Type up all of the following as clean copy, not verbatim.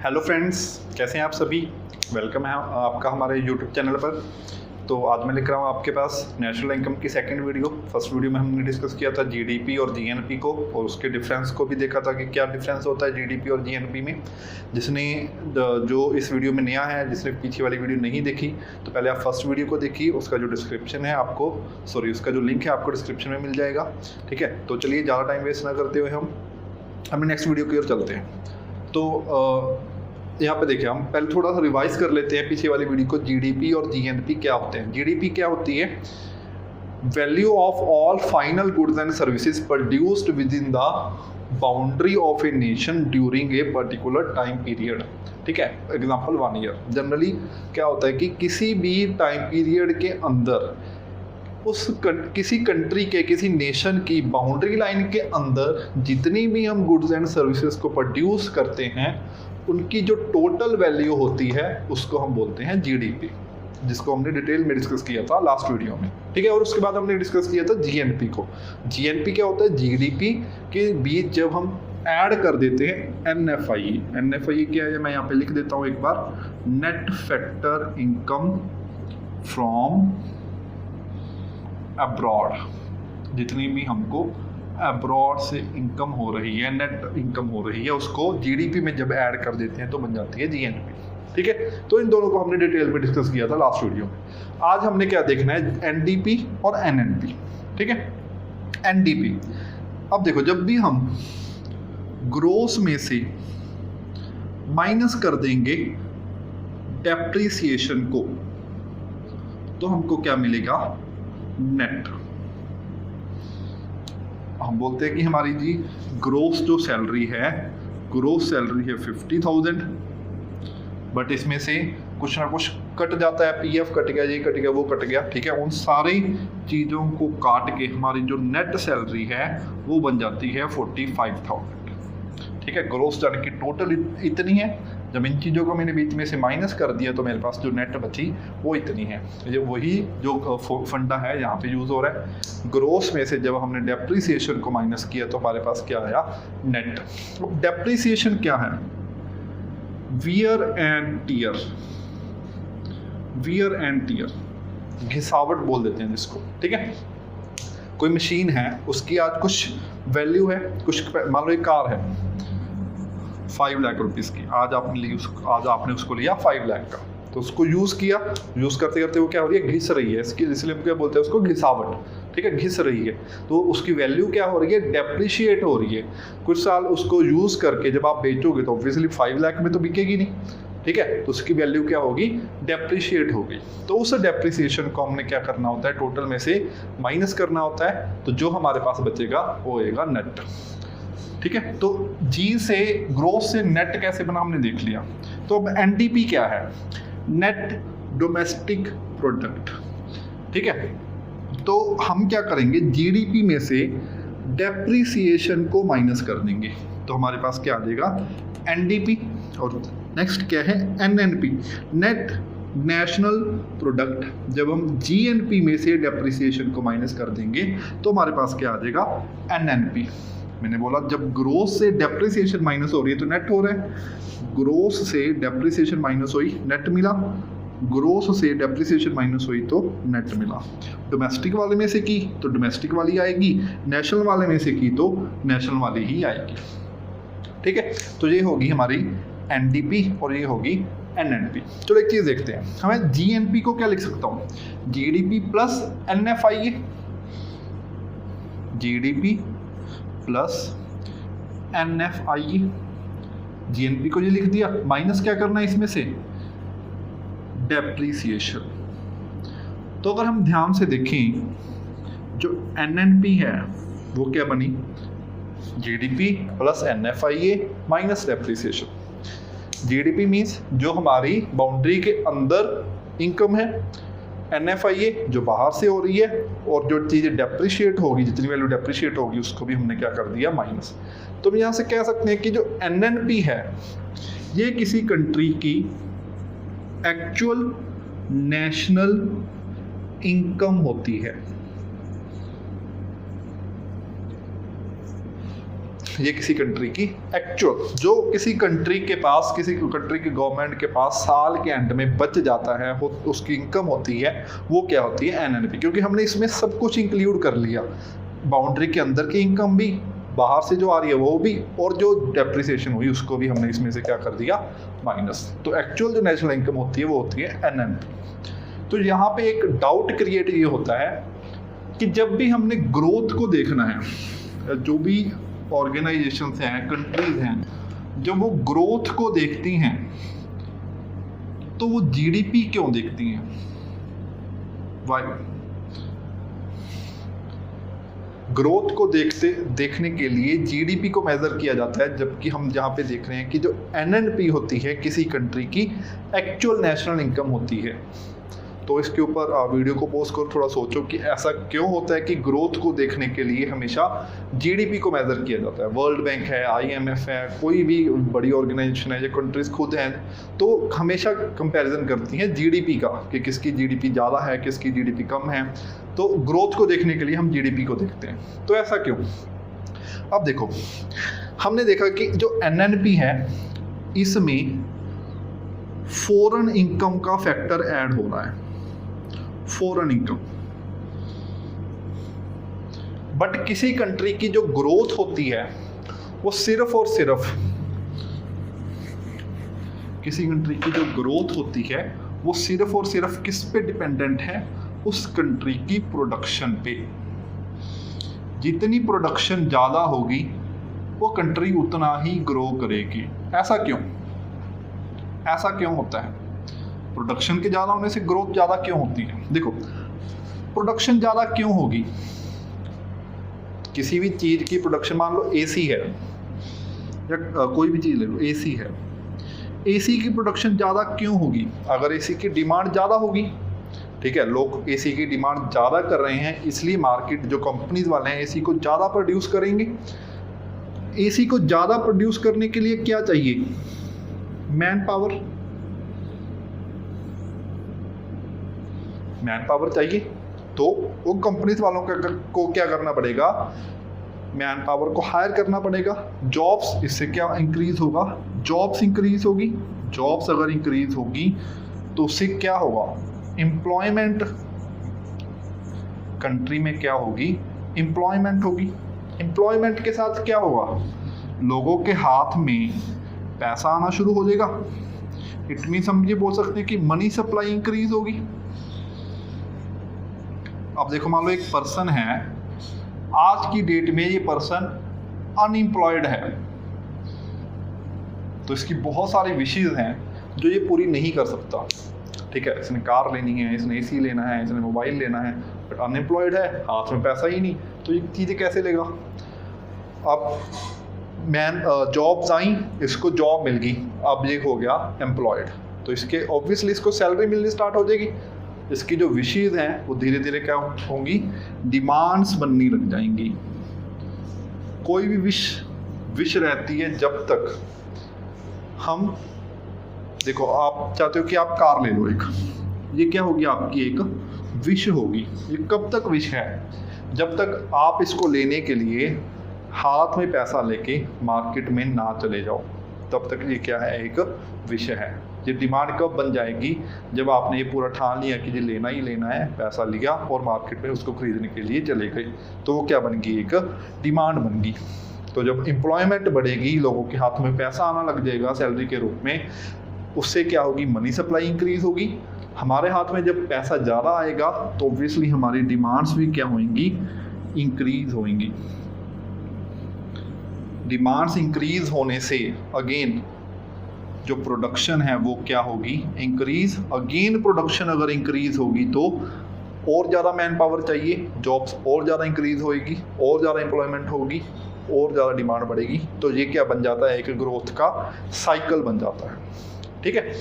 Hello friends, कैसे हैं आप सभी। वेलकम है आपका हमारे यूट्यूब चैनल पर। तो आज मैं लिख रहा हूँ आपके पास नेशनल इनकम की सेकंड वीडियो। फर्स्ट वीडियो में हमने डिस्कस किया था जीडीपी और जीएनपी को, और उसके डिफरेंस को भी देखा था कि क्या डिफरेंस होता है जीडीपी और जीएनपी में। जिसने जो इस वीडियो में नया है, जिसने पीछे वाली वीडियो नहीं देखी, तो पहले आप फर्स्ट वीडियो को देखिए। उसका जो डिस्क्रिप्शन है आपको उसका जो लिंक है आपको डिस्क्रिप्शन में मिल जाएगा। ठीक है, तो चलिए ज़्यादा टाइम वेस्ट ना करते हुए हम अपने नेक्स्ट वीडियो की ओर चलते हैं। तो यहाँ पे देखिए, हम पहले थोड़ा सा रिवाइज कर लेते हैं पीछे वाली वीडियो को। जीडीपी और जीएनपी क्या होते हैं। जीडीपी क्या होती है? Value of all final goods and services produced with in the boundary of a nation during a particular time period. ठीक है, एग्जांपल 1 ईयर। जनरली क्या होता है कि किसी भी टाइम पीरियड के अंदर किसी कंट्री के, किसी नेशन की बाउंड्री लाइन के अंदर जितनी भी हम गुड्स एंड सर्विसेज को प्रोड्यूस करते हैं, उनकी जो टोटल वैल्यू होती है उसको हम बोलते हैं जीडीपी, जिसको हमने डिटेल में डिस्कस किया था लास्ट वीडियो में। ठीक है, और उसके बाद हमने डिस्कस किया था जीएनपी को। जीएनपी क्या होता है? जीडीपी के बीच जब हम ऐड कर देते हैं एनएफआई। एनएफआई क्या है, मैं यहाँ पे लिख देता हूँ एक बार। Net factor income from abroad. जितनी भी हमको अब्रॉड से इनकम हो रही है, नेट इनकम हो रही है, उसको जीडीपी में जब ऐड कर देते हैं तो बन जाती है जीएनपी। ठीक है, तो इन दोनों को हमने डिटेल में डिस्कस किया था लास्ट वीडियो में। आज हमने क्या देखना है? एनडीपी और एनएनपी। ठीक है, एनडीपी। अब देखो, जब भी हम ग्रोस में से माइनस कर देंगे डेप्रिसिएशन को, तो हमको क्या मिलेगा? नेट। हम बोलते हैं कि हमारी जी ग्रोस जो सैलरी है, ग्रोस सैलरी है 50,000, बट इसमें से कुछ ना कुछ कट जाता है। पीएफ कट गया, ये कट गया, वो कट गया। ठीक है, उन सारी चीज़ों को काट के हमारी जो नेट सैलरी है वो बन जाती है 45,000। ठीक है, ग्रोस जाने की टोटल इतनी है। जब इन चीज़ों को मैंने बीच में से माइनस कर दिया तो मेरे पास जो नेट बची वो इतनी है। ये वही जो फंडा है यहाँ पे यूज़ हो रहा है। ग्रोस में से जब हमने डेप्रिसिएशन को माइनस किया तो हमारे पास क्या आया? नेट। डेप्रिसिएशन क्या है? Wear and tear. Wear and tear, घिसावट बोल देते हैं जिसको। ठीक है, कोई मशीन है, उसकी आज कुछ वैल्यू है, कुछ मान लो एक कार है 5 लाख रुपीज़ की। आज आपने उसको लिया 5 लाख का, तो उसको यूज़ किया। यूज़ करते करते वो क्या हो रही है? घिस रही है। इसलिए हम क्या बोलते हैं उसको? घिसावट। ठीक है, घिस रही है। तो उसकी वैल्यू क्या हो रही है? डेप्रिशिएट हो रही है। कुछ साल उसको यूज़ करके जब आप बेचोगे तो ऑब्वियसली 5 लाख में तो बिकेगी नहीं। ठीक है, तो उसकी वैल्यू क्या होगी? डेप्रिशिएट होगी। तो उस डेप्रिसिएशन को हमने क्या करना होता है? टोटल में से माइनस करना होता है। तो जो हमारे पास बचेगा वो होएगा नेट। ठीक है, तो जी से ग्रोस से नेट कैसे बना हमने देख लिया। तो अब एनडीपी क्या है? Net domestic product. ठीक है, तो हम क्या करेंगे? जीडीपी में से डेप्रिसिएशन को माइनस कर देंगे तो हमारे पास क्या आ जाएगा? एनडीपी। और नेक्स्ट क्या है? NNP, net national product. जब हम जीएनपी में से डेप्रिसिएशन को माइनस कर देंगे तो हमारे पास क्या आ जाएगा? एनएनपी। मैंने बोला जब ग्रोस से डेप्रिसिएशन माइनस हो रही है तो नेट हो रहा है। ग्रोस से डेप्रिसिएशन माइनस हुई, नेट मिला। ग्रोस से डेप्रिसिएशन माइनस हुई तो नेट मिला। डोमेस्टिक वाले में से की तो डोमेस्टिक वाली आएगी, नेशनल वाले में से की तो नेशनल वाली ही आएगी। ठीक है, तो ये होगी हमारी एनडीपी और ये होगी एनएनपी। चलो एक चीज़ देखते हैं, हमें जीएनपी को क्या लिख सकता हूँ? GDP plus NFI. GDP plus NFI. GNP को ये लिख दिया, माइनस क्या करना है इसमें से? डेप्रिसिएशन। तो अगर हम ध्यान से देखें, जो एनएनपी है वो क्या बनी? GDP plus NFI minus depreciation. GDP means जो हमारी बाउंड्री के अंदर इनकम है, एनएफआई जो बाहर से हो रही है, और जो चीज़ें डेप्रिशिएट होगी, जितनी वैल्यू डेप्रिशिएट होगी उसको भी हमने क्या कर दिया? माइनस। तो हम यहाँ से कह सकते हैं कि जो एनएनपी है ये किसी कंट्री की एक्चुअल नेशनल इनकम होती है। ये किसी कंट्री की एक्चुअल, जो किसी कंट्री के पास, किसी कंट्री की गवर्नमेंट के पास साल के एंड में बच जाता है, उसकी इनकम होती है, वो क्या होती है? एनएनपी। क्योंकि हमने इसमें सब कुछ इंक्लूड कर लिया, बाउंड्री के अंदर की इनकम भी, बाहर से जो आ रही है वो भी, और जो डेप्रिसिएशन हुई उसको भी हमने इसमें से क्या कर दिया? माइनस। तो एक्चुअल जो नेशनल इनकम होती है वो होती है एनएनपी। तो यहाँ पे एक डाउट क्रिएट ये होता है कि जब भी हमने ग्रोथ को देखना है, जो भी ऑर्गेनाइजेशंस हैं, कंट्रीज हैं, जब वो ग्रोथ को देखती हैं तो वो जीडीपी क्यों देखती हैं? वाई? ग्रोथ को देखने के लिए जीडीपी को मेजर किया जाता है, जबकि हम जहाँ पे देख रहे हैं कि जो एनएनपी होती है किसी कंट्री की एक्चुअल नेशनल इनकम होती है। तो इसके ऊपर वीडियो को पॉज करो, थोड़ा सोचो कि ऐसा क्यों होता है कि ग्रोथ को देखने के लिए हमेशा जीडीपी को मेजर किया जाता है। वर्ल्ड बैंक है, आईएमएफ है, कोई भी बड़ी ऑर्गेनाइजेशन है, या कंट्रीज खुद हैं, तो हमेशा कंपैरिजन करती हैं जीडीपी का, कि किसकी जीडीपी ज़्यादा है, किसकी जीडीपी कम है। तो ग्रोथ को देखने के लिए हम जीडीपी को देखते हैं। तो ऐसा क्यों? अब देखो, हमने देखा कि जो एनएनपी है इसमें फॉरेन इनकम का फैक्टर ऐड हो रहा है, फॉरेन इनकम। बट किसी कंट्री की जो ग्रोथ होती है वो सिर्फ और सिर्फ, किसी कंट्री की जो ग्रोथ होती है वो सिर्फ और सिर्फ किस पे डिपेंडेंट है? उस कंट्री की प्रोडक्शन पे। जितनी प्रोडक्शन ज़्यादा होगी वो कंट्री उतना ही ग्रो करेगी। ऐसा क्यों? ऐसा क्यों होता है? प्रोडक्शन के ज़्यादा होने से ग्रोथ ज़्यादा क्यों होती है? देखो, प्रोडक्शन ज़्यादा क्यों होगी? किसी भी चीज़ की प्रोडक्शन, मान लो एसी है या कोई भी चीज़ ले लो, एसी है, एसी की प्रोडक्शन ज़्यादा क्यों होगी? अगर एसी की डिमांड ज़्यादा होगी, ठीक है, लोग एसी की डिमांड ज़्यादा कर रहे हैं, इसलिए मार्केट, जो कंपनीज वाले हैं, एसी को ज़्यादा प्रोड्यूस करेंगे। एसी को ज़्यादा प्रोड्यूस करने के लिए क्या चाहिए? Man power. मैन पावर चाहिए, तो वो कंपनीज वालों को क्या करना पड़ेगा? मैन पावर को हायर करना पड़ेगा। जॉब्स, इससे क्या इंक्रीज होगा? जॉब्स इंक्रीज होगी। जॉब्स अगर इंक्रीज होगी तो उससे क्या होगा? एम्प्लॉयमेंट, कंट्री में क्या होगी? एम्प्लॉयमेंट होगी। एम्प्लॉयमेंट के साथ क्या होगा? लोगों के हाथ में पैसा आना शुरू हो जाएगा। इट मीन्स हम ये बोल सकते हैं कि मनी सप्लाई इंक्रीज होगी। अब देखो, मान लो एक पर्सन है, आज की डेट में ये पर्सन अनएम्प्लॉयड है, तो इसकी बहुत सारी विशेस हैं जो ये पूरी नहीं कर सकता। ठीक है, इसने कार लेनी है, इसने एसी लेना है, इसने मोबाइल लेना है, बट अनएम्प्लॉयड है, हाथ में पैसा ही नहीं, तो ये चीज़ें कैसे लेगा? अब जॉब्स आई, इसको जॉब मिल गई, अब ये हो गया एम्प्लॉयड, तो इसके ऑब्वियसली इसको सैलरी मिलनी स्टार्ट हो जाएगी। इसकी जो विशेज़ हैं वो धीरे धीरे क्या होंगी? डिमांड्स बननी लग जाएंगी। कोई भी विश रहती है जब तक हम, देखो, आप चाहते हो कि आप कार ले लो एक, ये क्या होगी? आपकी एक विश होगी। ये कब तक विश है? जब तक आप इसको लेने के लिए हाथ में पैसा लेके मार्केट में ना चले जाओ, तब तक ये क्या है? एक विषय है। ये डिमांड कब बन जाएगी? जब आपने ये पूरा ठान लिया कि ये लेना ही लेना है, पैसा लिया और मार्केट में उसको खरीदने के लिए चले गए, तो वो क्या बन गई? एक डिमांड बन गई। तो जब एम्प्लॉयमेंट बढ़ेगी, लोगों के हाथ में पैसा आना लग जाएगा सैलरी के रूप में, उससे क्या होगी? मनी सप्लाई इंक्रीज होगी। हमारे हाथ में जब पैसा ज़्यादा आएगा तो ऑब्वियसली हमारी डिमांड्स भी क्या होंगी? इंक्रीज होंगी। डिमांड्स इंक्रीज होने से अगेन जो प्रोडक्शन है वो क्या होगी? इंक्रीज। अगेन प्रोडक्शन अगर इंक्रीज होगी तो और ज़्यादा मैन पावर चाहिए, जॉब्स और ज़्यादा इंक्रीज होएगी, और ज़्यादा एम्प्लॉयमेंट होगी, और ज़्यादा डिमांड बढ़ेगी। तो ये क्या बन जाता है? एक ग्रोथ का साइकिल बन जाता है। ठीक है,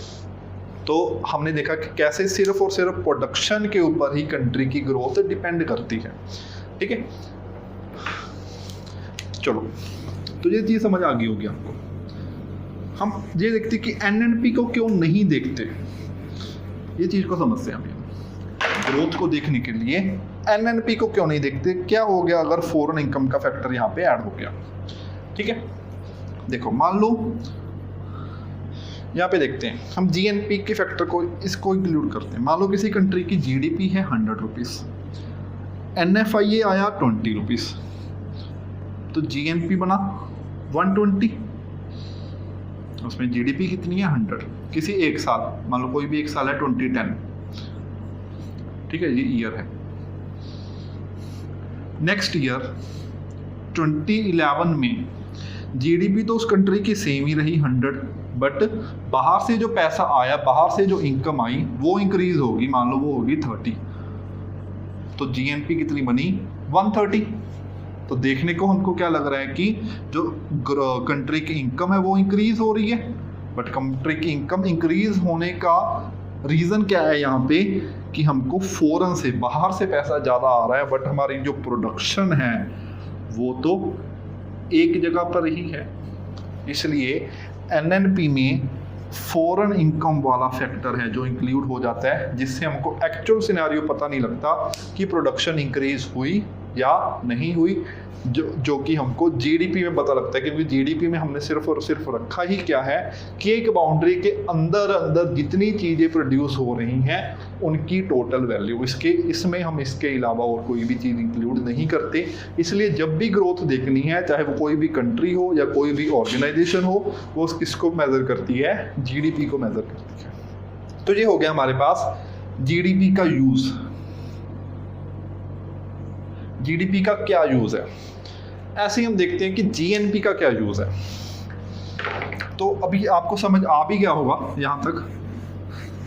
तो हमने देखा कि कैसे सिर्फ और सिर्फ प्रोडक्शन के ऊपर ही कंट्री की ग्रोथ डिपेंड करती है। ठीक है, चलो, तो ये चीज़ समझ आ गई होगी आपको। हम ये देखते कि एनएनपी को क्यों नहीं देखते, ये चीज़ को समझते हैं हम। ग्रोथ को देखने के लिए एनएनपी को क्यों नहीं देखते? क्या हो गया अगर फॉरेन इनकम का फैक्टर यहाँ पे ऐड हो गया? ठीक है, देखो मान लो यहाँ पे देखते हैं हम जीएनपी के फैक्टर को इसको इंक्लूड करते हैं। मान लो किसी कंट्री की जीडीपी है 100 रुपीज़, एनएफआईए आया 20 रुपीज़, तो जीएनपी बना 120, उसमें जीडीपी कितनी है 100। किसी एक साल, मान लो कोई भी एक साल है 2010, ठीक है, ये ईयर है। नेक्स्ट ईयर 2011 में जीडीपी तो उस कंट्री की सेम ही रही 100, बट बाहर से जो पैसा आया, बाहर से जो इनकम आई वो इंक्रीज होगी, मान लो वो होगी 30, तो जीएनपी कितनी बनी 130। तो देखने को हमको क्या लग रहा है कि जो कंट्री की इनकम है वो इंक्रीज हो रही है, बट कंट्री की इनकम इंक्रीज होने का रीज़न क्या है यहाँ पे कि हमको फॉरेन से, बाहर से पैसा ज़्यादा आ रहा है, बट हमारी जो प्रोडक्शन है वो तो एक जगह पर ही है। इसलिए एनएनपी में फॉरेन इनकम वाला फैक्टर है जो इंक्लूड हो जाता है, जिससे हमको एक्चुअल सिनेरियो पता नहीं लगता कि प्रोडक्शन इंक्रीज हुई या नहीं हुई, जो कि हमको जीडीपी में पता लगता है, क्योंकि जीडीपी में हमने सिर्फ और सिर्फ रखा ही क्या है कि एक बाउंड्री के अंदर अंदर जितनी चीज़ें प्रोड्यूस हो रही हैं उनकी टोटल वैल्यू, इसमें हम इसके अलावा और कोई भी चीज़ इंक्लूड नहीं करते। इसलिए जब भी ग्रोथ देखनी है, चाहे वो कोई भी कंट्री हो या कोई भी ऑर्गेनाइजेशन हो, वो किसको मेज़र करती है, जीडीपी को मेज़र करती है। तो ये हो गया हमारे पास जीडीपी का यूज़। जीडीपी का क्या यूज़ है, ऐसे ही हम देखते हैं कि जीएनपी का क्या यूज़ है। तो अभी आपको समझ आ भी गया होगा यहाँ तक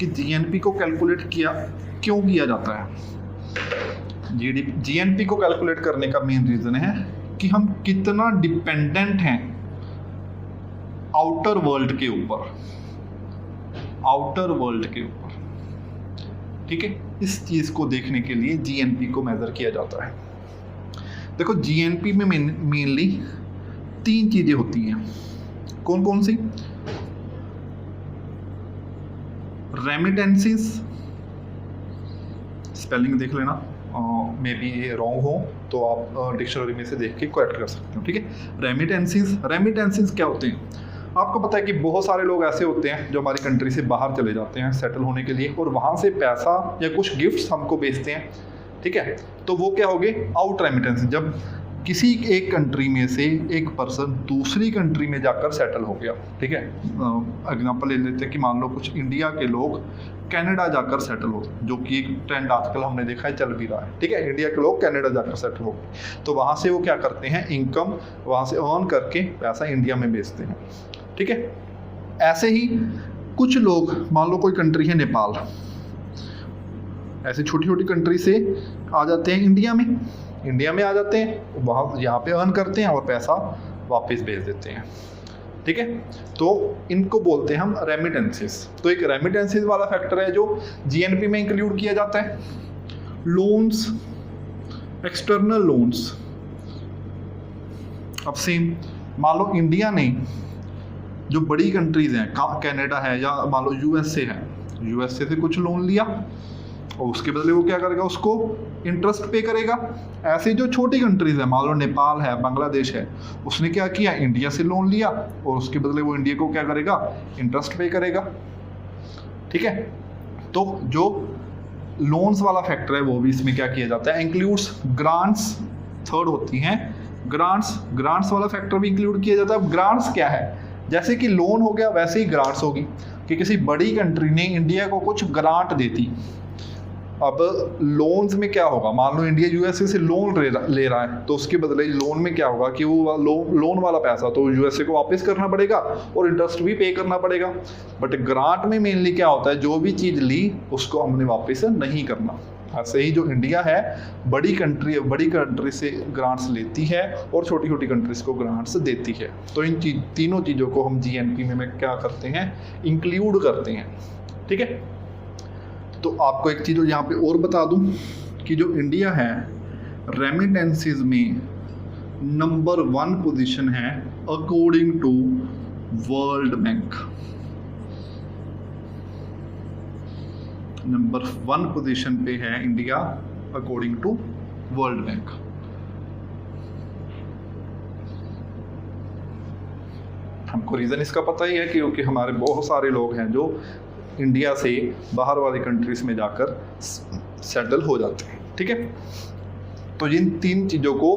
कि जीएनपी को कैलकुलेट क्यों किया जाता है। जीएनपी को कैलकुलेट करने का मेन रीज़न है कि हम कितना डिपेंडेंट हैं आउटर वर्ल्ड के ऊपर, ठीक है। इस चीज़ को देखने के लिए जीएनपी को मेज़र किया जाता है। देखो जीएनपी में मेनली 3 चीज़ें होती हैं। कौन कौन सी? रेमिटेंसेस, स्पेलिंग देख लेना, मे बी ये रॉन्ग हो तो आप डिक्शनरी में से देख के करेक्ट कर सकते हो, ठीक है। रेमिटेंसेस क्या होते हैं? आपको पता है कि बहुत सारे लोग ऐसे होते हैं जो हमारी कंट्री से बाहर चले जाते हैं सेटल होने के लिए, और वहाँ से पैसा या कुछ गिफ्ट्स हमको भेजते हैं, ठीक है। तो वो क्या हो गए? Out remittance. जब किसी एक कंट्री में से एक पर्सन दूसरी कंट्री में जाकर सेटल हो गया, ठीक है। एग्जांपल ले लेते हैं कि मान लो कुछ इंडिया के लोग कनाडा जाकर सेटल हो, जो कि एक ट्रेंड आजकल हमने देखा है चल भी रहा है, ठीक है। इंडिया के लोग कनाडा जाकर सेटल हो गए, तो वहाँ से वो क्या करते हैं, इनकम वहाँ से अर्न करके पैसा इंडिया में भेजते हैं, ठीक है। ऐसे ही कुछ लोग, मान लो कोई कंट्री है नेपाल, ऐसे छोटी छोटी कंट्री से आ जाते हैं इंडिया में आ जाते हैं, वहाँ यहाँ पे अर्न करते हैं और पैसा वापस भेज देते हैं, ठीक है। तो इनको बोलते हैं हम रेमिटेंसेस। तो एक रेमिटेंसेस वाला फैक्टर है जो जीएनपी में इंक्लूड किया जाता है। लोन्स, एक्सटर्नल लोन्स, अब सेम मान लो इंडिया ने जो बड़ी कंट्रीज हैं, कनाडा है या मान लो यूएसए है, यूएसए से कुछ लोन लिया और उसके बदले वो क्या करेगा, उसको इंटरेस्ट पे करेगा। ऐसे जो छोटी कंट्रीज है, मान लो नेपाल है, बांग्लादेश है, उसने क्या किया, इंडिया से लोन लिया और उसके बदले वो इंडिया को क्या करेगा, इंटरेस्ट पे करेगा, ठीक है। तो जो लोन्स वाला फैक्टर है वो भी इसमें क्या किया जाता है, इंक्लूड्स। ग्रांट्स थर्ड होती हैं, ग्रांट्स वाला फैक्टर भी इंक्लूड किया जाता है। अब ग्रांट्स क्या है, जैसे कि लोन हो गया वैसे ही ग्रांट्स होगी कि किसी बड़ी कंट्री ने इंडिया को कुछ ग्रांट देती। अब लोन्स में क्या होगा, मान लो इंडिया यूएसए से लोन ले रहा है, तो उसके बदले लोन में क्या होगा कि वो लोन वाला पैसा तो यूएसए को वापस करना पड़ेगा और इंटरेस्ट भी पे करना पड़ेगा। बट ग्रांट में मेनली क्या होता है, जो भी चीज़ ली उसको हमने वापस नहीं करना। ऐसे ही जो इंडिया है बड़ी कंट्री से ग्रांट्स लेती है और छोटी छोटी कंट्रीज को ग्रांट्स देती है। तो इन तीनों चीज़ों को हम जीएनपी में क्या करते हैं, इंक्लूड करते हैं, ठीक है। तो आपको एक चीज़ यहाँ पे और बता दूं कि जो इंडिया है रेमिटेंसेस में नंबर 1 पोजीशन है according to world bank. Number 1 position पे है India according to world bank. हमको रीज़न इसका पता ही है क्योंकि हमारे बहुत सारे लोग हैं जो इंडिया से बाहर वाली कंट्रीज़ में जाकर सेटल हो जाते हैं, ठीक है। तो इन 3 चीज़ों को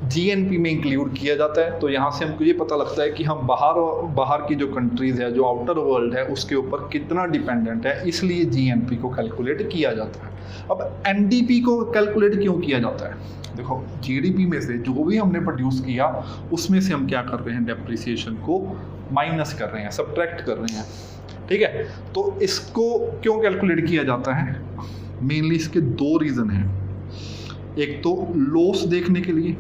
जीएनपी में इंक्लूड किया जाता है। तो यहाँ से हमको ये पता लगता है कि हम बाहर की जो कंट्रीज़ है, जो आउटर वर्ल्ड है, उसके ऊपर कितना डिपेंडेंट है, इसलिए जीएनपी को कैलकुलेट किया जाता है। अब एनडीपी को कैलकुलेट क्यों किया जाता है? देखो, जीडीपी में से जो भी हमने प्रोड्यूस किया उसमें से हम क्या कर रहे हैं, डेप्रिसिएशन को माइनस कर रहे हैं, सब्ट्रैक्ट कर रहे हैं, ठीक है। तो इसको क्यों कैलकुलेट किया जाता है? मेनली इसके 2 रीज़न हैं। एक तो लॉस देखने के लिए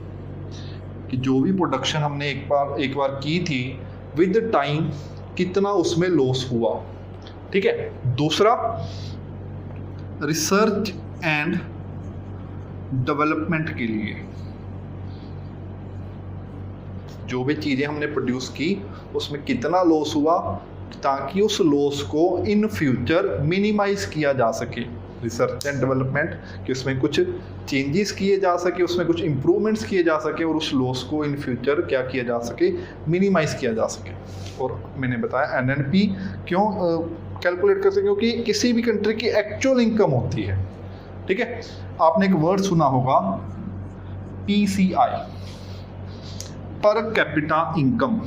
कि जो भी प्रोडक्शन हमने एक बार की थी, विद टाइम कितना उसमें लॉस हुआ, ठीक है। दूसरा, रिसर्च एंड डेवलपमेंट के लिए, जो भी चीज़ें हमने प्रोड्यूस की उसमें कितना लॉस हुआ, ताकि उस लॉस को इन फ्यूचर मिनिमाइज किया जा सके। रिसर्च एंड डेवलपमेंट कि उसमें कुछ चेंजेस किए जा सके, उसमें कुछ इम्प्रूवमेंट्स किए जा सके और उस लॉस को इन फ्यूचर क्या किया जा सके, मिनिमाइज किया जा सके। और मैंने बताया एनएनपी क्यों कैलकुलेट कर सके, क्योंकि किसी भी कंट्री की एक्चुअल इनकम होती है, ठीक है। आपने एक वर्ड सुना होगा PCI, per capita income.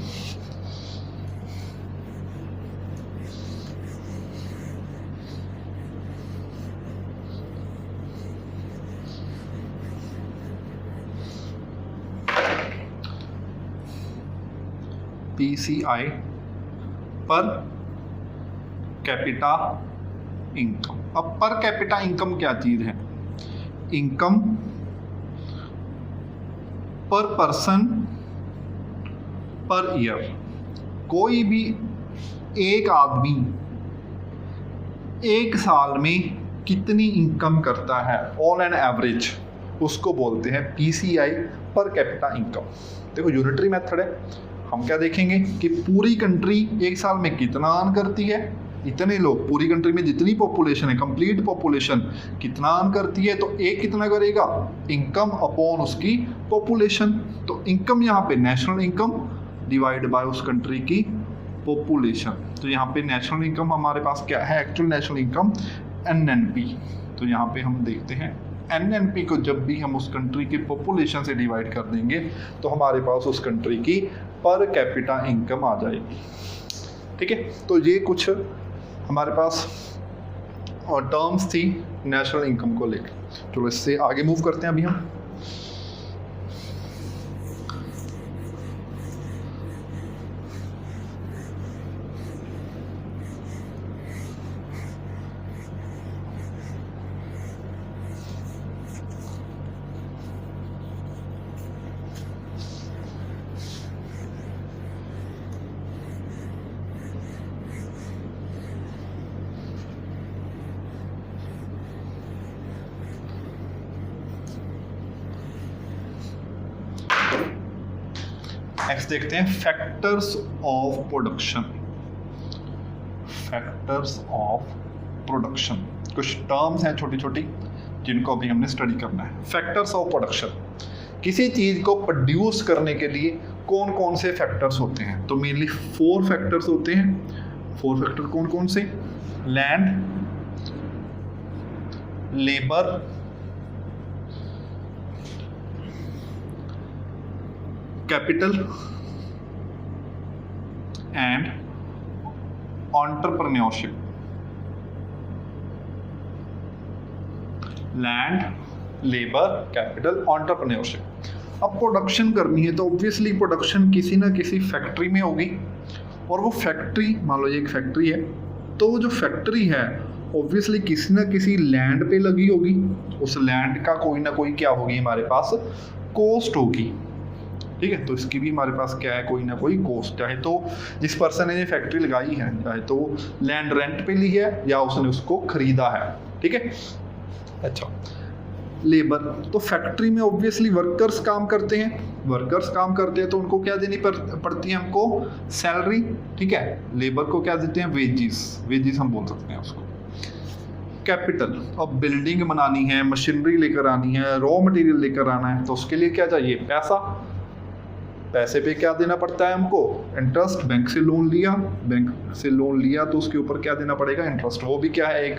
PCI, per capita income. अब पर कैपिटा इनकम क्या चीज़ है? इनकम पर पर्सन पर ईयर। कोई भी एक आदमी एक साल में कितनी इनकम करता है ऑन एन एवरेज, उसको बोलते हैं पीसीआई, पर कैपिटा इनकम। देखो, यूनिटरी मेथड है। हम क्या देखेंगे कि पूरी कंट्री एक साल में कितना अर्न करती है, इतने लोग, पूरी कंट्री में जितनी पॉपुलेशन है, कंप्लीट पॉपुलेशन कितना अर्न करती है, तो एक कितना करेगा, इनकम अपॉन उसकी पॉपुलेशन। तो इनकम यहाँ पे नेशनल इनकम डिवाइड बाय उस कंट्री की पॉपुलेशन। तो यहाँ पे नेशनल इनकम हमारे पास क्या है, एक्चुअल नेशनल इनकम, एनएनपी। तो यहाँ पे हम देखते हैं एनएनपी को जब भी हम उस कंट्री की पॉपुलेशन से डिवाइड कर देंगे तो हमारे पास उस कंट्री की पर कैपिटा इनकम आ जाएगी, ठीक है। तो ये कुछ हमारे पास और टर्म्स थी नेशनल इनकम को लेकर। चलो इससे आगे मूव करते हैं अभी हम। नेक्स्ट देखते हैं factors of production. Factors of production, कुछ टर्म्स हैं छोटी छोटी जिनको अभी हमने स्टडी करना है। फैक्टर्स ऑफ प्रोडक्शन, किसी चीज़ को प्रोड्यूस करने के लिए कौन कौन से फैक्टर्स होते हैं? तो मेनली 4 फैक्टर्स होते हैं। 4 फैक्टर कौन कौन से? Land, labour, capital and entrepreneurship. Land, labour, capital, entrepreneurship. अब प्रोडक्शन करनी है तो ऑब्वियसली प्रोडक्शन किसी ना किसी फैक्ट्री में होगी, और वो फैक्ट्री, मान लो ये एक फैक्ट्री है, तो वो जो फैक्ट्री है ऑब्वियसली किसी ना किसी लैंड पे लगी होगी। उस लैंड का कोई ना कोई क्या होगी हमारे पास, कॉस्ट होगी, ठीक है। तो इसकी भी हमारे पास क्या है, कोई ना कोई कॉस्ट। चाहे तो जिस पर्सन ने ये फैक्ट्री लगाई है, चाहे तो लैंड रेंट पे ली है या उसने उसको खरीदा है, ठीक है। अच्छा, लेबर, तो फैक्ट्री में ऑब्वियसली वर्कर्स काम करते हैं। वर्कर्स काम करते हैं तो उनको क्या देनी पड़ती है, हमको सैलरी, ठीक है। लेबर को क्या देते हैं, वेजिस, वेजिस हम बोल सकते हैं उसको। कैपिटल, अब बिल्डिंग बनानी है, मशीनरी लेकर आनी है, रॉ मटेरियल लेकर आना है, तो उसके लिए क्या चाहिए, पैसा। पैसे पे क्या देना पड़ता है हमको, इंटरेस्ट। बैंक से लोन लिया तो उसके ऊपर क्या देना पड़ेगा, इंटरेस्ट। वो भी क्या है, एक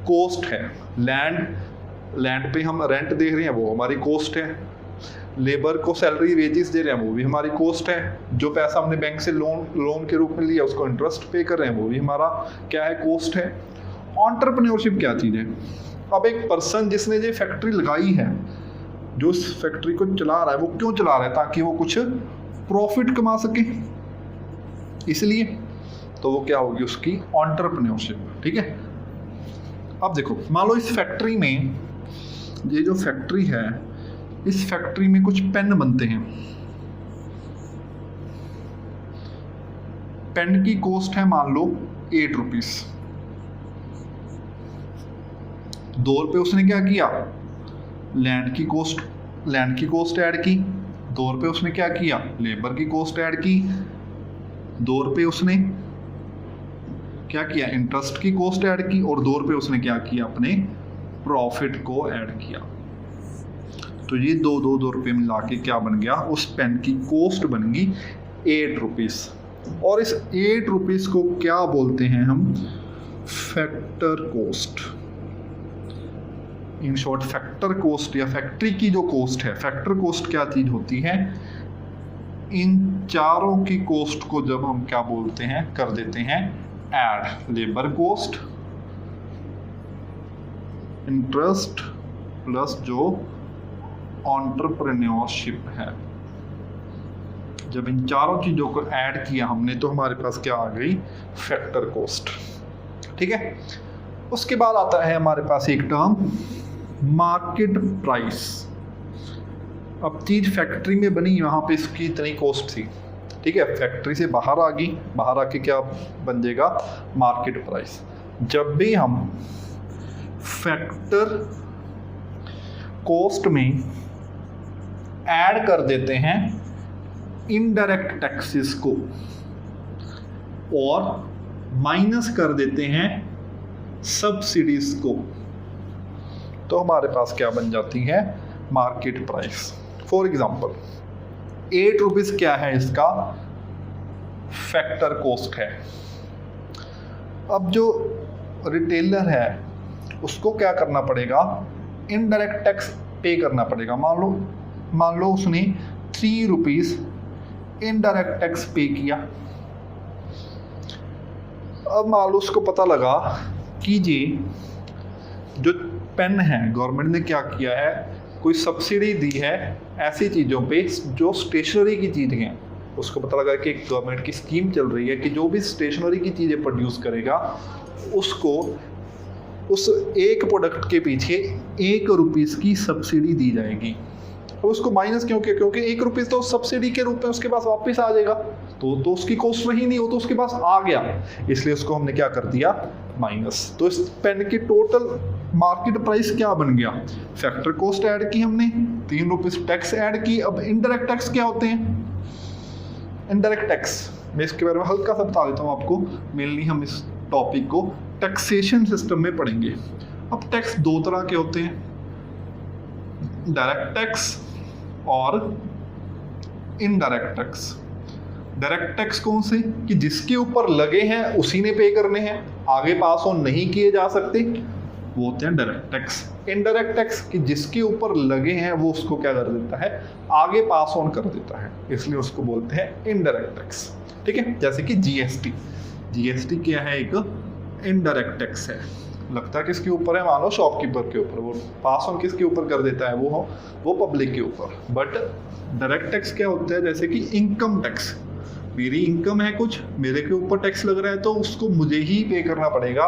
कॉस्ट है। लैंड पे हम रेंट दे रहे हैं, वो हमारी कॉस्ट है। लेबर को सैलरी वेजेस दे रहे हैं, वो भी हमारी कॉस्ट है। जो पैसा हमने बैंक से लोन के रूप में लिया उसको इंटरेस्ट पे कर रहे हैं, वो भी हमारा क्या है, कॉस्ट है। एंटरप्रेन्योरशिप क्या चीज़ है, अब एक पर्सन जिसने ये फैक्ट्री लगाई है, जो उस फैक्ट्री को चला रहा है, वो क्यों चला रहा है, ताकि वो कुछ प्रॉफिट कमा सके, इसलिए। तो वो क्या होगी, उसकी एंटरप्रेन्योरशिप। ठीक है। अब देखो, मान लो इस फैक्ट्री में, ये जो फैक्ट्री है, इस फैक्ट्री में कुछ पेन बनते हैं। पेन की कॉस्ट है मान लो 8 रुपीस। 2 रुपये उसने क्या किया, लैंड की कॉस्ट ऐड की। 2 रुपये उसने क्या किया, लेबर की कॉस्ट ऐड की। 2 रुपये उसने क्या किया, इंटरेस्ट की कॉस्ट ऐड की। और 2 रुपये उसने क्या किया, अपने प्रॉफिट को ऐड किया। तो ये 2 रुपये मिला के क्या बन गया, उस पेन की कॉस्ट बन गई 8 रुपीस। और इस 8 रुपीस को क्या बोलते हैं हम, factor cost. In short factor cost या फैक्ट्री की जो कॉस्ट है, फैक्टर कॉस्ट क्या चीज होती है, इन चारों की कॉस्ट को जब हम क्या बोलते हैं, कर देते हैं add. Labour cost, interest plus जो एंटरप्रेन्योरशिप है, जब इन चारों चीजों को ऐड किया हमने तो हमारे पास क्या आ गई, फैक्टर कॉस्ट। ठीक है। उसके बाद आता है हमारे पास एक टर्म मार्केट प्राइस। अब चीज फैक्ट्री में बनी, वहां पे इसकी इतनी कॉस्ट थी। ठीक है। फैक्ट्री से बाहर आ गई, बाहर आके क्या बन जाएगा, मार्केट प्राइस। जब भी हम फैक्टर कॉस्ट में ऐड कर देते हैं इनडायरेक्ट टैक्सेस को और माइनस कर देते हैं सब्सिडीज को, तो हमारे पास क्या बन जाती है, market price. For example 8 rupees क्या है, इसका फैक्टर कॉस्ट है। अब जो रिटेलर है उसको क्या करना पड़ेगा, इनडायरेक्ट टैक्स पे करना पड़ेगा। मान लो उसने 3 रुपीज इनडायरेक्ट टैक्स पे किया। अब मान लो उसको पता लगा कि ये जो पेन है, गवर्नमेंट ने क्या किया है, कोई सब्सिडी दी है ऐसी चीज़ों पे जो स्टेशनरी की चीज़ें हैं। उसको पता लगा कि गवर्नमेंट की स्कीम चल रही है कि जो भी स्टेशनरी की चीज़ें प्रोड्यूस करेगा उसको उस एक प्रोडक्ट के पीछे 1 रुपीस की सब्सिडी दी जाएगी। और उसको माइनस क्यों किया, क्योंकि 1 रुपीस तो सब्सिडी के रूप में उसके पास वापस आ जाएगा, तो उसकी कॉस्ट रही नहीं, वो तो उसके पास आ गया, इसलिए उसको हमने क्या कर दिया, माइनस। तो इस पेन की टोटल मार्केट प्राइस क्या बन गया, फैक्टर कॉस्ट ऐड की हमने, 3 रुपीस टैक्स ऐड की। अब इनडायरेक्ट टैक्स क्या होते हैं, इनडायरेक्ट टैक्स मैं इसके बारे में हल्का सा बता देता हूँ आपको। मेनली हम इस टॉपिक को टैक्सेशन सिस्टम में पढ़ेंगे। अब टैक्स 2 तरह के होते हैं, डायरेक्ट टैक्स और इनडायरेक्ट टैक्स। डायरेक्ट टैक्स कौन से, कि जिसके ऊपर लगे हैं उसी ने पे करने हैं, आगे पास ऑन नहीं किए जा सकते, वो होते हैं डायरेक्ट टैक्स। इनडायरेक्ट टैक्स कि जिसके ऊपर लगे हैं वो उसको क्या कर देता है, आगे पास ऑन कर देता है, इसलिए उसको बोलते हैं इनडायरेक्ट टैक्स। ठीक है। जैसे कि जीएसटी क्या है, एक इनडायरेक्ट टैक्स है, लगता है किसके ऊपर है, मान लो शॉपकीपर के ऊपर, वो पास ऑन किसके ऊपर कर देता है, वो पब्लिक के ऊपर। बट डायरेक्ट टैक्स क्या होता है, जैसे कि इनकम टैक्स, मेरी इनकम है कुछ, मेरे के ऊपर टैक्स लग रहा है तो उसको मुझे ही पे करना पड़ेगा,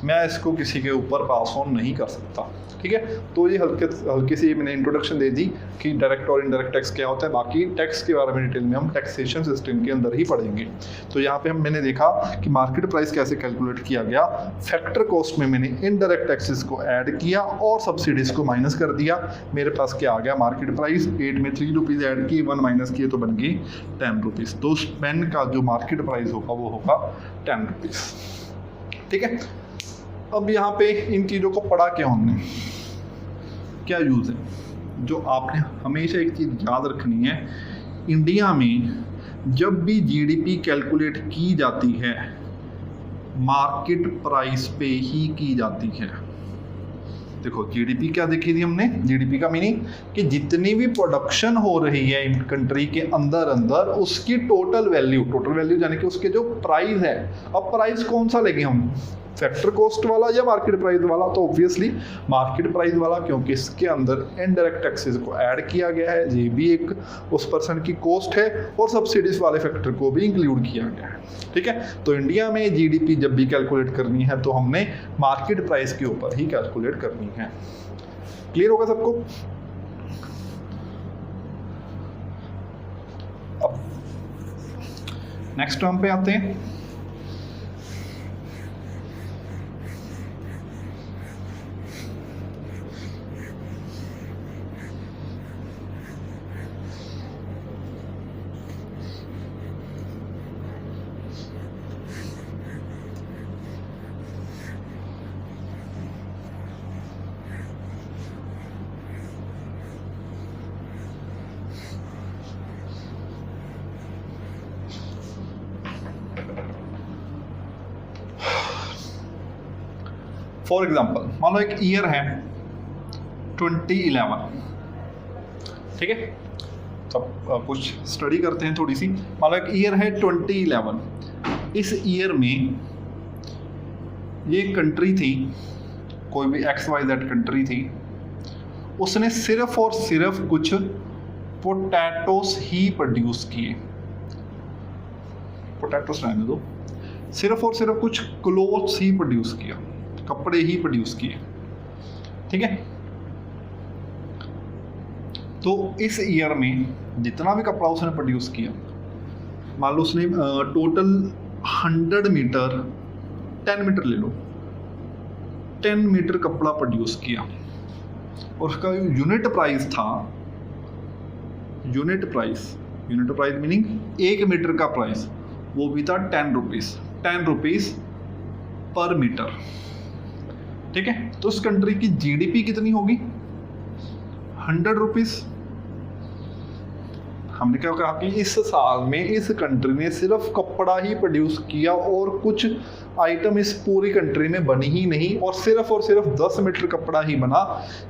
मैं इसको किसी के ऊपर पास ऑन नहीं कर सकता। ठीक है। तो ये हल्की सी मैंने इंट्रोडक्शन दे दी कि डायरेक्ट और इनडायरेक्ट टैक्स क्या होता है। बाकी टैक्स के बारे में डिटेल में हम टैक्सेशन सिस्टम के अंदर ही पढ़ेंगे। तो यहाँ पे मैंने देखा कि मार्केट प्राइस कैसे कैलकुलेट किया गया, फैक्टर कॉस्ट में मैंने इनडायरेक्ट टैक्सेस को ऐड किया और सब्सिडीज को माइनस कर दिया, मेरे पास क्या आ गया, मार्केट प्राइस। 8 में 3 रुपीज़ ऐड किए, 1 माइनस किए तो बन गई 10 रुपीज़। तो उस पेन का जो मार्केट प्राइस होगा वो होगा 10 रुपीज़। ठीक है। अब यहाँ पे इन चीज़ों को पढ़ा क्या हमने, क्या यूज़ है, जो आपने हमेशा एक चीज़ याद रखनी है इंडिया में जब भी जीडीपी कैलकुलेट की जाती है मार्केट प्राइस पे ही की जाती है। देखो जीडीपी क्या देखी थी हमने, जीडीपी का मीनिंग कि जितनी भी प्रोडक्शन हो रही है इन कंट्री के अंदर अंदर उसकी टोटल वैल्यू यानी कि उसके जो प्राइस है। अब प्राइस कौन सा लेंगे हम, फैक्टर कॉस्ट वाला या मार्केट प्राइस वाला? तो ऑब्वियसली मार्केट प्राइस वाला, क्योंकि इसके अंदर इनडायरेक्ट टैक्सेस को ऐड किया गया है, ये भी एक उस पर्सन की कॉस्ट है, और सब्सिडीज वाले फैक्टर को भी इंक्लूड किया गया है। ठीक है, तो इंडिया में जीडीपी जब भी कैलकुलेट करनी है तो हमने मार्केट प्राइस के ऊपर ही कैलकुलेट करनी है। क्लियर होगा सबको? अब नेक्स्ट टर्म पे आते हैं। फॉर एग्जाम्पल मान लो एक ईयर है 2011, ठीक है, तब कुछ स्टडी करते हैं थोड़ी सी। मान लो एक ईयर है 2011, इस ईयर में ये कंट्री थी, कोई भी XYZ कंट्री थी, उसने सिर्फ और सिर्फ कुछ पोटैटोस ही प्रोड्यूस किए, पोटैटोस रहने दो, सिर्फ और सिर्फ कुछ क्लोथ्स ही प्रोड्यूस किया, कपड़े ही प्रोड्यूस किए। ठीक है, तो इस ईयर में जितना भी कपड़ा उसने प्रोड्यूस किया, मान लो उसने टोटल 100 मीटर, 10 मीटर ले लो, 10 मीटर कपड़ा प्रोड्यूस किया, और उसका यूनिट प्राइस था, यूनिट प्राइस मीनिंग 1 मीटर का प्राइस, वो भी था 10 रुपीस पर मीटर। ठीक है, तो उस कंट्री की जीडीपी कितनी होगी? 100 रुपीस। हमने क्या कहा कि इस साल में इस कंट्री ने सिर्फ कपड़ा ही प्रोड्यूस किया और कुछ आइटम इस पूरी कंट्री में बनी ही नहीं, और सिर्फ 10 मीटर कपड़ा ही बना,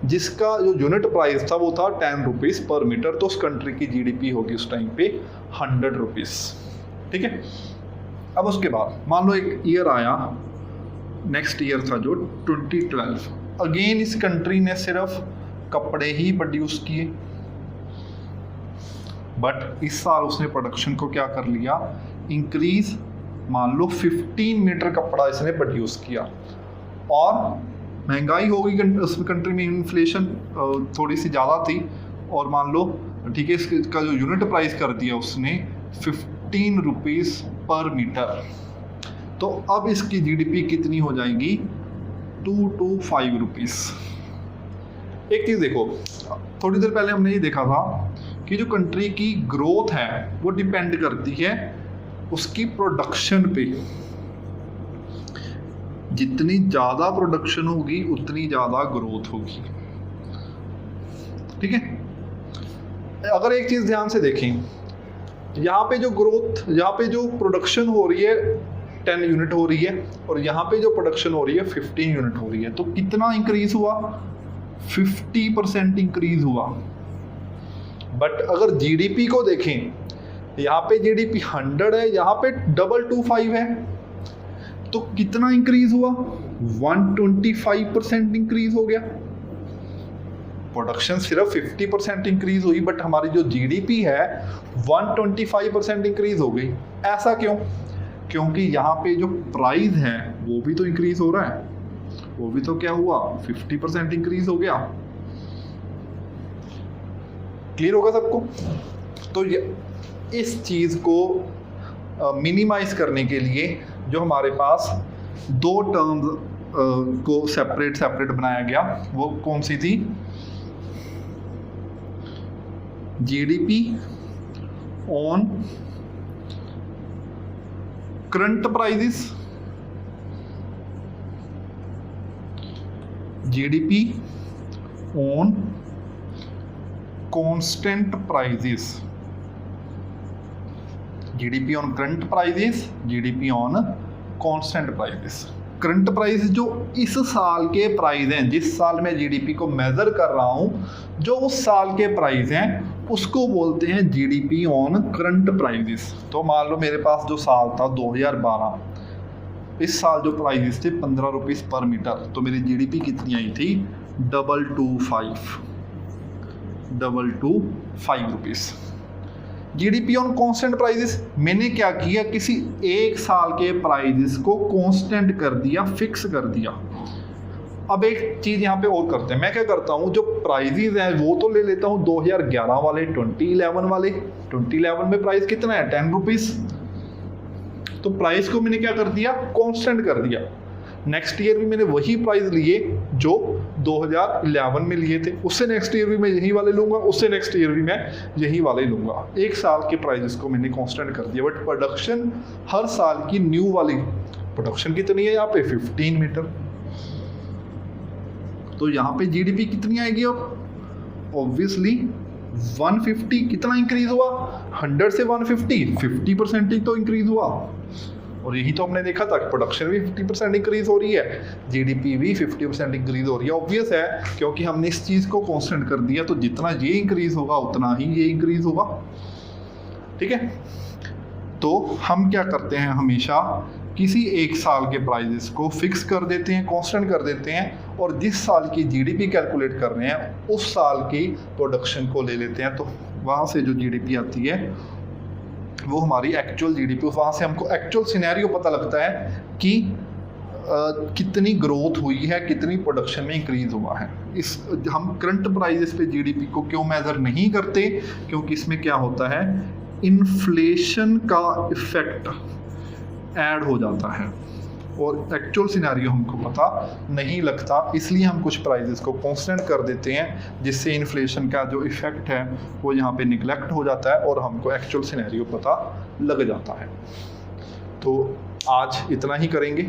जिसका जो यूनिट प्राइस था वो था 10 रुपीस पर मीटर। तो उस कंट्री की जीडीपी होगी उस टाइम पे 100 रुपीस। ठीक है, अब उसके बाद मान लो एक ईयर आया, नेक्स्ट ईयर था जो 2012, अगेन इस कंट्री ने सिर्फ कपड़े ही प्रोड्यूस किए, बट इस साल उसने प्रोडक्शन को क्या कर लिया, इंक्रीज। मान लो 15 मीटर कपड़ा इसने प्रोड्यूस किया, और महंगाई होगी उस कंट्री में, इन्फ्लेशन थोड़ी सी ज़्यादा थी, और मान लो ठीक है इसका जो यूनिट प्राइस कर दिया उसने 15 रुपीस पर मीटर। तो अब इसकी जीडीपी कितनी हो जाएगी? 225 रुपीस। एक चीज़ देखो, थोड़ी देर पहले हमने ये देखा था कि जो कंट्री की ग्रोथ है वो डिपेंड करती है उसकी प्रोडक्शन पे। जितनी ज़्यादा प्रोडक्शन होगी उतनी ज़्यादा ग्रोथ होगी। ठीक है, अगर एक चीज़ ध्यान से देखें, यहाँ पे जो ग्रोथ, यहाँ पे जो प्रोडक्शन हो रही है 10 यूनिट हो रही है, और यहाँ पे जो प्रोडक्शन हो रही है 15 यूनिट हो रही है, तो कितना इंक्रीज हुआ? 50% इंक्रीज हुआ। बट अगर जीडीपी को देखें, यहाँ पे जीडीपी 100 है, यहाँ पे 225 है, तो कितना इंक्रीज हुआ? 125% इंक्रीज हो गया। प्रोडक्शन सिर्फ 50% इंक्रीज हुई, बट हमारी जो जीडीपी है 125% इंक्रीज हो गई। ऐसा क्यों? क्योंकि यहाँ पे जो प्राइस है वो भी तो इंक्रीज हो रहा है, वो भी तो क्या हुआ? 50% इंक्रीज हो गया। क्लियर होगा सबको? तो इस चीज को मिनिमाइज करने के लिए जो हमारे पास दो टर्म्स को सेपरेट बनाया गया, वो कौन सी थी? GDP on current prices, GDP on constant prices. GDP on current prices, GDP on constant prices. Current price जो इस साल के प्राइस हैं, जिस साल मैं जीडीपी को मेजर कर रहा हूँ, जो उस साल के प्राइस हैं उसको बोलते हैं जीडीपी ऑन करंट प्राइजेस। तो मान लो मेरे पास जो साल था 2012, इस साल जो प्राइजेस थे 15 रुपीज़ पर मीटर, तो मेरी जीडीपी कितनी आई थी 225 rupees. GDP on constant prices, मैंने क्या किया, किसी एक साल के प्राइजेस को कांस्टेंट कर दिया, फिक्स कर दिया। अब एक चीज़ यहाँ पे और करते हैं, मैं क्या करता हूँ, जो प्राइजेस हैं वो तो ले लेता हूँ 2011 वाले, 2011 वाले। 2011 में प्राइस कितना है 10 रुपीज़, तो प्राइस को मैंने क्या कर दिया, कांस्टेंट कर दिया। नेक्स्ट ईयर भी मैंने वही प्राइस लिए जो 2011 में लिए थे, उससे नेक्स्ट ईयर भी मैं यही वाले लूँगा, उससे नेक्स्ट ईयर भी मैं यही वाले लूँगा। एक साल के प्राइजेस को मैंने कांस्टेंट कर दिया, बट प्रोडक्शन हर साल की न्यू वाली प्रोडक्शन कितनी है यहाँ पे 15 मीटर। तो यहाँ पे जीडीपी कितनी आएगी अब, ऑब्वियसली 150। कितना इंक्रीज हुआ, 100 से 150, 50% ही तो इंक्रीज हुआ। और यही तो हमने देखा था कि प्रोडक्शन भी 50% इंक्रीज हो रही है, जीडीपी भी 50% इंक्रीज हो रही है। ऑब्वियस है, क्योंकि हमने इस चीज़ को कांस्टेंट कर दिया, तो जितना ये इंक्रीज होगा उतना ही ये इंक्रीज होगा। ठीक है, तो हम क्या करते हैं, हमेशा किसी एक साल के प्राइजेस को फिक्स कर देते हैं, कांस्टेंट कर देते हैं, और जिस साल की जीडीपी कैलकुलेट कर रहे हैं उस साल की प्रोडक्शन को ले लेते हैं। तो वहाँ से जो जीडीपी आती है वो हमारी एक्चुअल जीडीपी, वहाँ से हमको एक्चुअल सिनेरियो पता लगता है कि कितनी ग्रोथ हुई है, कितनी प्रोडक्शन में इंक्रीज हुआ है। इस हम करंट प्राइजेस पे जीडीपी को क्यों मेजर नहीं करते, क्योंकि इसमें क्या होता है, इन्फ्लेशन का इफेक्ट ऐड हो जाता है और एक्चुअल सिनेरियो हमको पता नहीं लगता, इसलिए हम कुछ प्राइजेस को कांस्टेंट कर देते हैं, जिससे इन्फ्लेशन का जो इफेक्ट है वो यहाँ पे निगलेक्ट हो जाता है और हमको एक्चुअल सिनेरियो पता लग जाता है। तो आज इतना ही करेंगे,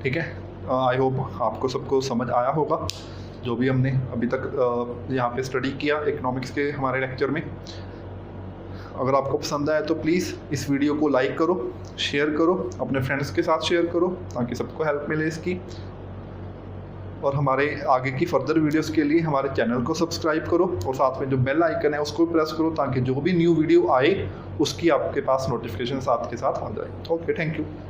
ठीक है। आई होप आपको सबको समझ आया होगा जो भी हमने अभी तक यहाँ पे स्टडी किया इकोनॉमिक्स के हमारे लेक्चर में। अगर आपको पसंद आए तो प्लीज़ इस वीडियो को लाइक करो, शेयर करो, अपने फ्रेंड्स के साथ शेयर करो, ताकि सबको हेल्प मिले इसकी। और हमारे आगे की फर्दर वीडियोस के लिए हमारे चैनल को सब्सक्राइब करो और साथ में जो बेल आइकन है उसको प्रेस करो, ताकि जो भी न्यू वीडियो आए उसकी आपके पास नोटिफिकेशन साथ के साथ आ जाए। Okay, thank you.